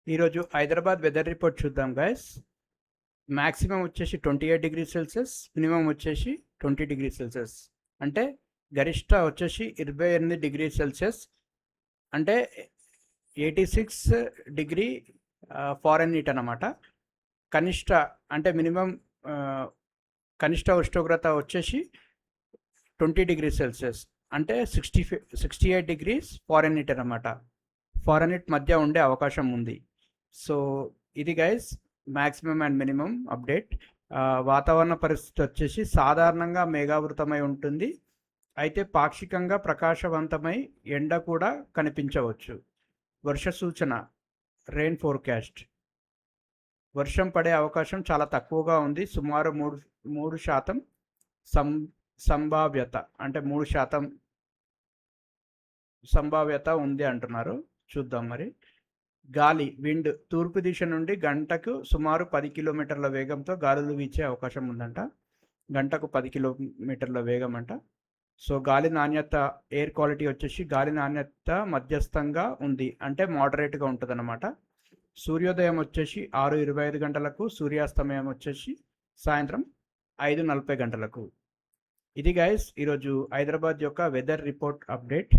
ఈరోజు Hyderabad weather report చూద్దాం guys. Maximum వచ్చేసి 28 డిగ్రీ సెల్సియస్, మినిమం వచ్చేసి 20 డిగ్రీ సెల్సియస్. అంటే గరిష్ట వచ్చేసి 28 డిగ్రీ సెల్సియస్, అంటే 86 డిగ్రీ ఫారెన్హీట్ అన్నమాట. కనిష్ట అంటే మినిమం కనిష్ట ఉష్ణోగ్రత వచ్చేసి 20 డిగ్రీ సెల్సియస్, అంటే 68 డిగ్రీస్ ఫారెన్హీట్ అన్నమాట. ఫారెన్హీట్ మధ్య ఉండే అవకాశం ఉంది. సో ఇది guys maximum and minimum update. వాతావరణ పరిస్థితి వచ్చేసి సాధారణంగా మేఘావృతమై ఉంటుంది, అయితే పాక్షికంగా ప్రకాశవంతమై ఎండ కూడా కనిపించవచ్చు. వర్ష సూచన, రెయిన్ ఫోర్కాస్ట్. వర్షం పడే అవకాశం చాలా తక్కువగా ఉంది, సుమారు 3% సంభావ్యత, అంటే 3% సంభావ్యత ఉంది అంటున్నారు. చూద్దాం మరి. గాలి, విండ్ తూర్పు దిశ నుండి గంటకు సుమారు 10 కిలోమీటర్ల వేగంతో గాలులు వీచే అవకాశం ఉందంట. గంటకు 10 కిలోమీటర్ల వేగం అంట. సో గాలి నాణ్యత, ఎయిర్ క్వాలిటీ వచ్చేసి గాలి నాణ్యత మధ్యస్థంగా ఉంది, అంటే మోడరేట్గా ఉంటుంది అన్నమాట. సూర్యోదయం వచ్చేసి 6:25 గంటలకు, సూర్యాస్తమయం వచ్చేసి సాయంత్రం 5:40 గంటలకు. ఇది గైస్ ఈరోజు హైదరాబాద్ యొక్క వెదర్ రిపోర్ట్ అప్డేట్.